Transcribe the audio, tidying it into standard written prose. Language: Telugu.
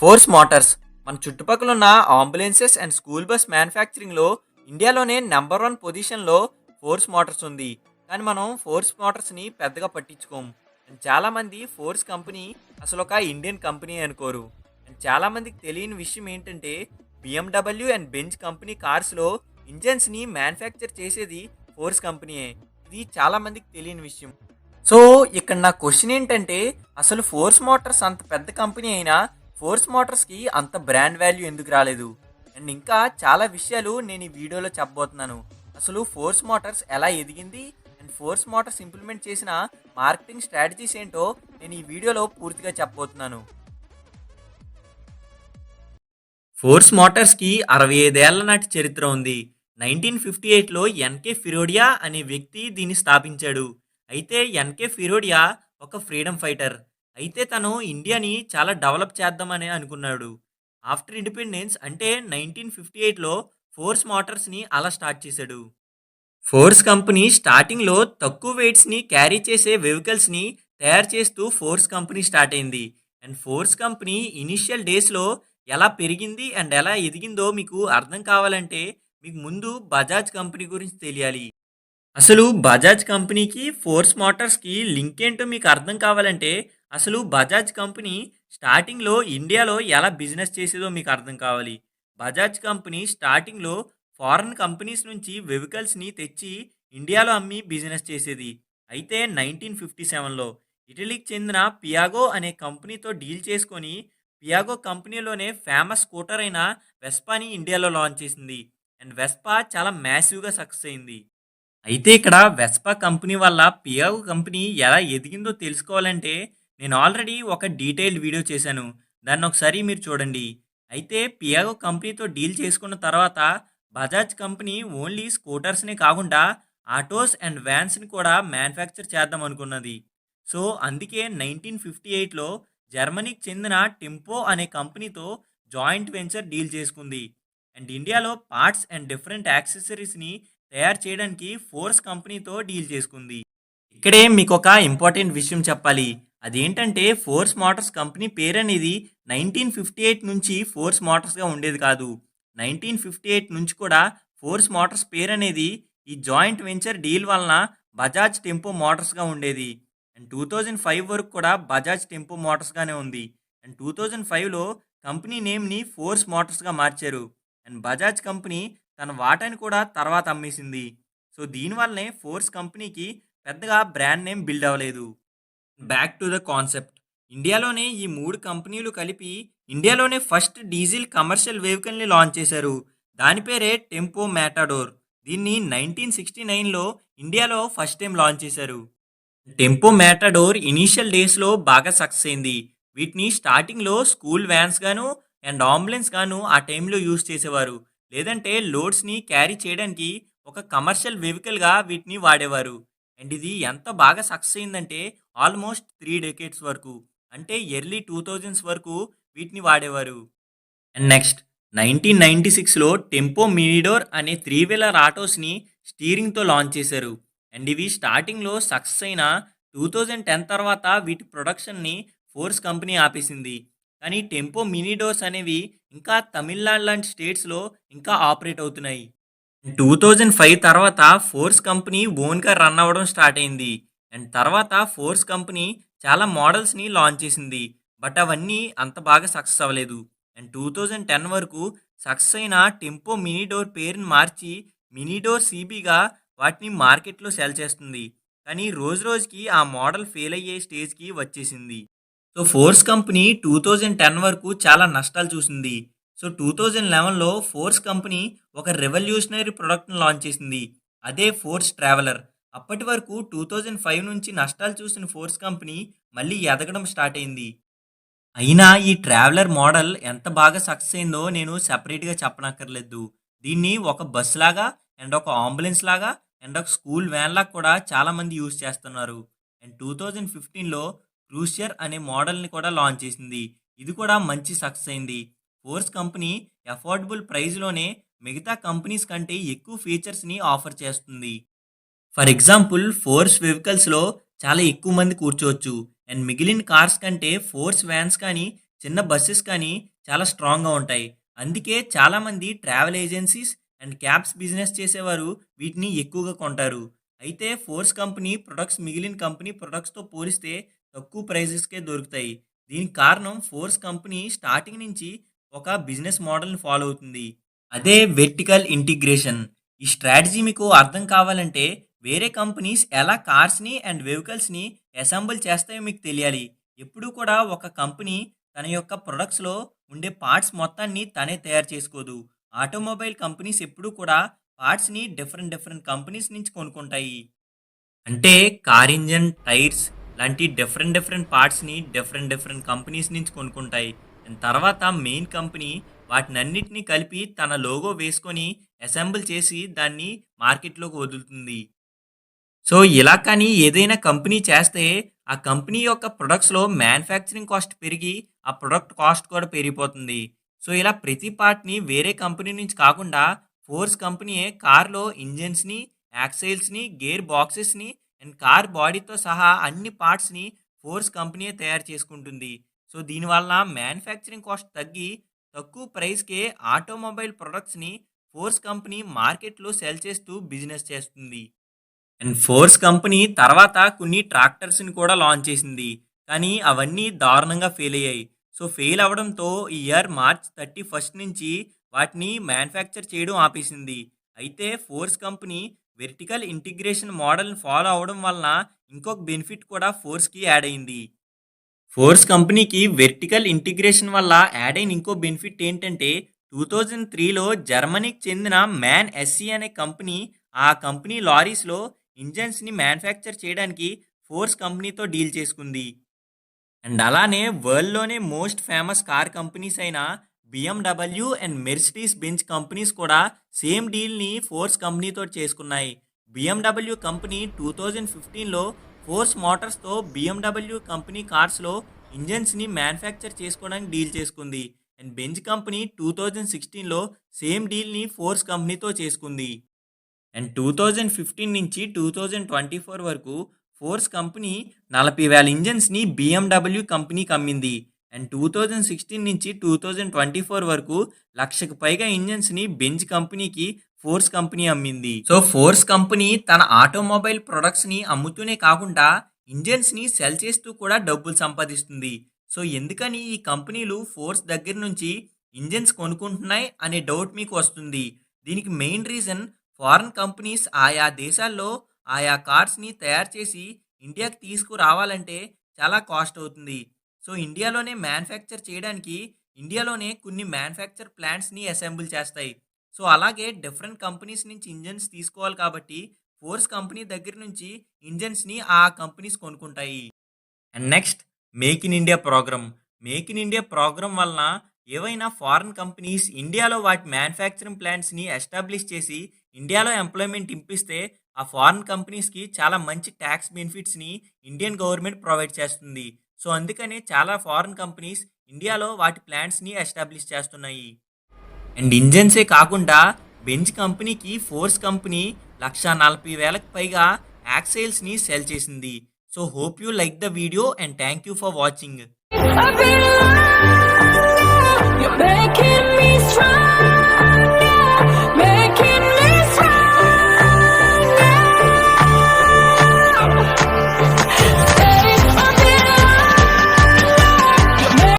ఫోర్స్ మోటార్స్ మన చుట్టుపక్కల ఉన్న అంబులెన్సెస్ అండ్ స్కూల్ బస్ మ్యానుఫ్యాక్చరింగ్లో ఇండియాలోనే నెంబర్ వన్ పొజిషన్లో ఫోర్స్ మోటార్స్ ఉంది. కానీ మనం ఫోర్స్ మోటార్స్ని పెద్దగా పట్టించుకోము. అండ్ చాలామంది ఫోర్స్ కంపెనీ అసలు ఒక ఇండియన్ కంపెనీ అనుకోరు. అండ్ చాలామందికి తెలియని విషయం ఏంటంటే బిఎండబ్ల్యూ అండ్ బెంజ్ కంపెనీ కార్స్లో ఇంజన్స్ని మ్యానుఫ్యాక్చర్ చేసేది ఫోర్స్ కంపెనీయే. ఇది చాలామందికి తెలియని విషయం. సో ఇక్కడ నా క్వశ్చన్ ఏంటంటే అసలు ఫోర్స్ మోటార్స్ అంత పెద్ద కంపెనీ అయినా ఫోర్స్ మోటార్స్కి అంత బ్రాండ్ వాల్యూ ఎందుకు రాలేదు? అండ్ ఇంకా చాలా విషయాలు నేను ఈ వీడియోలో చెప్పబోతున్నాను. అసలు ఫోర్స్ మోటార్స్ ఎలా ఎదిగింది అండ్ ఫోర్స్ మోటార్స్ ఇంప్లిమెంట్ చేసిన మార్కెటింగ్ స్ట్రాటజీస్ ఏంటో నేను ఈ వీడియోలో పూర్తిగా చెప్పబోతున్నాను. ఫోర్స్ మోటార్స్కి 65 ఏళ్ల నాటి చరిత్ర ఉంది. 1958లో ఎన్కే ఫిరోడియా అనే వ్యక్తి దీన్ని స్థాపించాడు. అయితే ఎన్కే ఫిరోడియా ఒక ఫ్రీడమ్ ఫైటర్. అయితే తను ఇండియాని చాలా డెవలప్ చేద్దామని అనుకున్నాడు. ఆఫ్టర్ ఇండిపెండెన్స్ అంటే 1958లో ఫోర్స్ మోటార్స్ని అలా స్టార్ట్ చేశాడు. ఫోర్స్ కంపెనీ స్టార్టింగ్లో తక్కువ వెయిట్స్ని క్యారీ చేసే వెహికల్స్ని తయారు చేస్తూ ఫోర్స్ కంపెనీ స్టార్ట్ అయింది. అండ్ ఫోర్స్ కంపెనీ ఇనిషియల్ డేస్లో ఎలా పెరిగింది అండ్ ఎలా ఎదిగిందో మీకు అర్థం కావాలంటే మీకు ముందు బజాజ్ కంపెనీ గురించి తెలియాలి. అసలు బజాజ్ కంపెనీకి ఫోర్స్ మోటార్స్కి లింక్ ఏంటో మీకు అర్థం కావాలంటే అసలు బజాజ్ కంపెనీ స్టార్టింగ్లో ఇండియాలో ఎలా బిజినెస్ చేసేదో మీకు అర్థం కావాలి. బజాజ్ కంపెనీ స్టార్టింగ్లో ఫారెన్ కంపెనీస్ నుంచి వెహికల్స్ని తెచ్చి ఇండియాలో అమ్మి బిజినెస్ చేసేది. అయితే 1957లో ఇటలీకి చెందిన పియాగో అనే కంపెనీతో డీల్ చేసుకొని పియాగో కంపెనీలోనే ఫేమస్ స్కూటర్ అయిన వెస్పాని ఇండియాలో లాంచ్ చేసింది. అండ్ వెస్పా చాలా మ్యాసివ్గా సక్సెస్ అయింది. అయితే ఇక్కడ వెస్పా కంపెనీ వల్ల పియాగో కంపెనీ ఎలా ఎదిగిందో తెలుసుకోవాలంటే నేను ఆల్రెడీ ఒక డీటెయిల్డ్ వీడియో చేశాను. దాన్ని ఒకసారి మీరు చూడండి. అయితే పియాగో కంపెనీతో డీల్ చేసుకున్న తర్వాత బజాజ్ కంపెనీ ఓన్లీ స్కూటర్స్నే కాకుండా ఆటోస్ అండ్ వ్యాన్స్ని కూడా మ్యానుఫ్యాక్చర్ చేద్దాం అనుకున్నది. సో అందుకే 1958లో జర్మనీకి చెందిన టెంపో అనే కంపెనీతో జాయింట్ వెంచర్ డీల్ చేసుకుంది. అండ్ ఇండియాలో పార్ట్స్ అండ్ డిఫరెంట్ యాక్సెసరీస్ని తయారు చేయడానికి ఫోర్స్ కంపెనీతో డీల్ చేసుకుంది. ఇక్కడే మీకు ఒక ఇంపార్టెంట్ విషయం చెప్పాలి. అదేంటంటే ఫోర్స్ మోటార్స్ కంపెనీ పేరు అనేది 1958 నుంచి ఫోర్స్ మోటార్స్గా ఉండేది కాదు. 1958 నుంచి కూడా ఫోర్స్ మోటార్స్ పేరు అనేది ఈ జాయింట్ వెంచర్ డీల్ వలన బజాజ్ టెంపో మోటార్స్గా ఉండేది. అండ్ 2005 వరకు కూడా బజాజ్ టెంపో మోటార్స్గానే ఉంది. అండ్ 2005లో కంపెనీ నేమ్ని ఫోర్స్ మోటార్స్గా మార్చారు. అండ్ బజాజ్ కంపెనీ తన వాటాని కూడా తర్వాత అమ్మేసింది. సో దీనివల్లనే ఫోర్స్ కంపెనీకి పెద్దగా బ్రాండ్ నేమ్ బిల్డ్ అవ్వలేదు. Back to the concept. ఇండియాలోనే ఈ మూడు కంపెనీలు కలిపి ఇండియాలోనే ఫస్ట్ డీజిల్ కమర్షియల్ వెహికల్ని లాంచ్ చేశారు. దాని పేరే టెంపో మ్యాటాడోర్. దీన్ని 1969లో ఇండియాలో ఫస్ట్ టైం లాంచ్ చేశారు. టెంపో మ్యాటాడోర్ ఇనీషియల్ డేస్లో బాగా సక్సెస్ అయింది. వీటిని స్టార్టింగ్లో స్కూల్ వ్యాన్స్ గాను అండ్ అంబులెన్స్ గాను ఆ టైంలో యూజ్ చేసేవారు. లేదంటే లోడ్స్ని క్యారీ చేయడానికి ఒక కమర్షియల్ వెహికల్గా వీటిని వాడేవారు. అండ్ ఇది ఎంత బాగా సక్సెస్ అయిందంటే ఆల్మోస్ట్ 3 డెకేడ్స్ వరకు, అంటే ఎర్లీ 2000s వరకు వీటిని వాడేవారు. అండ్ నెక్స్ట్ 1996లో టెంపో మినిడోర్ అనే 3 వీలర్ ఆటోస్ని స్టీరింగ్తో లాంచ్ చేశారు. అండ్ ఇవి స్టార్టింగ్లో సక్సెస్ అయిన 2010 తర్వాత వీటి ప్రొడక్షన్ని ఫోర్స్ కంపెనీ ఆపేసింది. కానీ టెంపో మినిడోర్స్ అనేవి ఇంకా తమిళనాడు లాంటి స్టేట్స్లో ఇంకా ఆపరేట్ అవుతున్నాయి. 2005 తర్వాత ఫోర్స్ కంపెనీ ఓన్గా రన్ అవ్వడం స్టార్ట్ అయింది. అండ్ తర్వాత ఫోర్స్ కంపెనీ చాలా మోడల్స్ని లాంచ్ చేసింది. బట్ అవన్నీ అంత బాగా సక్సెస్ అవ్వలేదు. అండ్ 2010 వరకు సక్సెస్ అయిన టెంపో మినిడోర్ పేరుని మార్చి మినిడోర్ సిబిగా వాటిని మార్కెట్లో సెల్ చేస్తుంది. కానీ రోజు రోజుకి ఆ మోడల్ ఫెయిల్ అయ్యే స్టేజ్కి వచ్చేసింది. సో ఫోర్స్ కంపెనీ 2010 వరకు చాలా నష్టాలు చూసింది. సో 2011లో ఫోర్స్ కంపెనీ ఒక రెవల్యూషనరీ ప్రొడక్ట్ని లాంచ్ చేసింది. అదే ఫోర్స్ ట్రావెలర్. అప్పటి వరకు 2005 నుంచి నష్టాలు చూసిన ఫోర్స్ కంపెనీ మళ్ళీ ఎదగడం స్టార్ట్ అయింది. అయినా ఈ ట్రావెలర్ మోడల్ ఎంత బాగా సక్సెస్ అయిందో నేను సెపరేట్గా చెప్పనక్కర్లేదు. దీన్ని ఒక బస్ లాగా అండ్ ఒక అంబులెన్స్ లాగా అండ్ ఒక స్కూల్ వ్యాన్ లాగా కూడా చాలామంది యూజ్ చేస్తున్నారు. అండ్ 2015లో క్రూషియర్ అనే మోడల్ని కూడా లాంచ్ చేసింది. ఇది కూడా మంచి సక్సెస్ అయింది. ఫోర్స్ కంపెనీ అఫోర్డబుల్ ప్రైస్లోనే మిగతా కంపెనీస్ కంటే ఎక్కువ ఫీచర్స్ని ఆఫర్ చేస్తుంది. ఫర్ ఎగ్జాంపుల్ ఫోర్స్ వెహికల్స్లో చాలా ఎక్కువ మంది కూర్చోవచ్చు. అండ్ మిగిలిన కార్స్ కంటే ఫోర్స్ వ్యాన్స్ కానీ చిన్న బస్సెస్ కానీ చాలా స్ట్రాంగ్‌గా ఉంటాయి. అందుకే చాలామంది travel agencies and cabs business చేసేవారు వీటిని ఎక్కువగా కొంటారు. అయితే ఫోర్స్ కంపెనీ ప్రొడక్ట్స్ మిగిలిన కంపెనీ ప్రొడక్ట్స్‌తో పోలిస్తే తక్కువ ప్రైజెస్‌కే దొరుకుతాయి. దీనికి కారణం ఫోర్స్ కంపెనీ స్టార్టింగ్ నుంచి ఒక బిజినెస్ మోడల్‌ని ఫాలో అవుతుంది. అదే వెర్టికల్ ఇంటిగ్రేషన్. ఈ స్ట్రాటజీ మీకు అర్థం కావాలంటే వేరే కంపెనీస్ ఎలా కార్స్‌ని అండ్ వెహికల్స్‌ని అసెంబుల్ చేస్తాయో మీకు తెలియాలి. ఎప్పుడూ కూడా ఒక కంపెనీ తన యొక్క ప్రొడక్ట్స్‌లో ఉండే పార్ట్స్ మొత్తాన్ని తనే తయారు చేసుకోదు. ఆటోమొబైల్ కంపెనీస్ ఎప్పుడూ కూడా పార్ట్స్‌ని డిఫరెంట్ డిఫరెంట్ కంపెనీస్ నుంచి కొనుక్కుంటాయి. అంటే కార్ ఇంజిన్, టైర్స్ లాంటి డిఫరెంట్ డిఫరెంట్ పార్ట్స్‌ని డిఫరెంట్ డిఫరెంట్ కంపెనీస్ నుంచి కొనుక్కుంటాయి. అండ్ తర్వాత మెయిన్ కంపెనీ వాటినన్నిటిని కలిపి తన లోగో వేసుకొని అసెంబుల్ చేసి దాన్ని మార్కెట్‌లోకి వదులుతుంది. సో, ఇలా కానీ ఏదైనా కంపెనీ చేస్తే, ఆ కంపెనీ యొక్క ప్రొడక్ట్స్‌లో మ్యానుఫ్యాక్చరింగ్ కాస్ట్ పెరిగి, ఆ ప్రొడక్ట్ కాస్ట్ కూడా పెరిగిపోతుంది. సో, ఇలా ప్రతి పార్ట్‌ని వేరే కంపెనీ నుంచి కాకుండా, ఫోర్స్ కంపెనీయే కార్‌లో ఇంజిన్స్‌ని, యాక్సెల్స్‌ని, గేర్ బాక్సెస్‌ని అండ్ కార్ బాడీతో సహా అన్ని పార్ట్స్‌ని ఫోర్స్ కంపెనీయే తయారు చేసుకుంటుంది. సో, దీనివల్ల మ్యానుఫ్యాక్చరింగ్ కాస్ట్ తగ్గి, తక్కువ ప్రైస్‌కే ఆటోమొబైల్ ప్రొడక్ట్స్‌ని ఫోర్స్ కంపెనీ మార్కెట్‌లో సెల్ చేస్తూ బిజినెస్ చేస్తుంది. అండ్ ఫోర్స్ కంపెనీ తర్వాత కొన్ని ట్రాక్టర్స్‌ని కూడా లాంచ్ చేసింది. కానీ అవన్నీ దారుణంగా ఫెయిల్ అయ్యాయి. సో, ఫెయిల్ అవ్వడంతో ఈ ఇయర్ మార్చ్ 31 నుంచి వాటిని మ్యానుఫ్యాక్చర్ చేయడం ఆపేసింది. అయితే ఫోర్స్ కంపెనీ వెర్టికల్ ఇంటిగ్రేషన్ మోడల్‌ని ఫాలో అవ్వడం వలన ఇంకొక బెనిఫిట్ కూడా ఫోర్స్‌కి యాడ్ అయింది. ఫోర్స్ కంపెనీకి వెర్టికల్ ఇంటిగ్రేషన్ వల్ల యాడ్ అయిన ఇంకో బెనిఫిట్ ఏంటంటే 2003లో జర్మనీకి చెందిన మ్యాన్ ఎస్సీ అనే కంపెనీ ఆ కంపెనీ లారీస్‌లో ఇంజన్స్‌ని మ్యానుఫ్యాక్చర్ చేయడానికి ఫోర్స్ కంపెనీతో డీల్ చేసుకుంది. అండ్ అలానే వరల్డ్‌లోనే మోస్ట్ ఫేమస్ కార్ కంపెనీస్ అయిన BMW and Mercedes Benz companies కూడా సేమ్ డీల్‌ని ఫోర్స్ కంపెనీతో చేసుకున్నాయి. BMW కంపెనీ 2015లో ఫోర్స్ మోటార్స్‌తో BMW కంపెనీ కార్స్‌లో ఇంజిన్స్‌ని మ్యానుఫ్యాక్చర్ చేసుకోవడానికి డీల్ చేసుకుంది. అండ్ బెంజ్ కంపెనీ 2016లో సేమ్ డీల్‌ని ఫోర్స్ కంపెనీతో చేసుకుంది. అండ్ 2015 నుంచి 2024 వరకు ఫోర్స్ కంపెనీ 40,000 ఇంజిన్స్‌ని BMW కంపెనీకి అమ్మింది. అండ్ 2016 నుంచి 2024 వరకు 1,00,000కి పైగా ఇంజిన్స్‌ని బెంజ్ కంపెనీకి ఫోర్స్ కంపెనీ అమ్మింది. సో, ఫోర్స్ కంపెనీ తన ఆటోమొబైల్ ప్రొడక్ట్స్‌ని అమ్ముతూనే కాకుండా ఇంజిన్స్‌ని సెల్ చేస్తూ కూడా డబ్బులు సంపాదిస్తుంది. సో, ఎందుకని ఈ కంపెనీలు ఫోర్స్ దగ్గర నుంచి ఇంజిన్స్ కొనుక్కుంటున్నాయి అనే డౌట్ మీకు వస్తుంది. దీనికి మెయిన్ రీజన్ ఫారెన్ కంపెనీస్ ఆయా దేశాల్లో ఆయా కార్స్‌ని తయారు చేసి ఇండియాకి తీసుకురావాలంటే చాలా కాస్ట్ అవుతుంది. సో, ఇండియాలోనే మ్యానుఫ్యాక్చర్ చేయడానికి ఇండియాలోనే కొన్ని మ్యానుఫ్యాక్చర్ ప్లాంట్స్‌ని అసెంబుల్ చేస్తాయి. సో, అలాగే డిఫరెంట్ కంపెనీస్ నుంచి ఇంజిన్స్ తీసుకోవాలి కాబట్టి ఫోర్స్ కంపెనీ దగ్గర నుంచి ఇంజిన్స్‌ని ఆ కంపెనీస్ కొనుక్కుంటాయి. And next make in India programme. Make in India programme వలన ఏవైనా ఫారిన్ కంపెనీస్ ఇండియాలో వాటి మ్యానుఫ్యాక్చరింగ్ ప్లాంట్స్‌ని ఎస్టాబ్లిష్ చేసి ఇండియాలో ఎంప్లాయ్‌మెంట్ ఇప్పిస్తే ఆ ఫారిన్ కంపెనీస్‌కి చాలా మంచి టాక్స్ బెనిఫిట్స్‌ని ఇండియన్ గవర్నమెంట్ ప్రొవైడ్ చేస్తుంది. సో, అందుకనే చాలా ఫారిన్ కంపెనీస్ ఇండియాలో వాటి ప్లాంట్స్‌ని ఎస్టాబ్లిష్ చేస్తున్నాయి. అండ్ ఇంజిన్సే కాకుండా బెంజ్ కంపెనీకి ఫోర్స్ కంపెనీ 1,40,000కి పైగా యాక్సైల్స్‌ని సెల్ చేసింది. So, hope you like the video and thank you for watching. I've been lying, you're making me strong.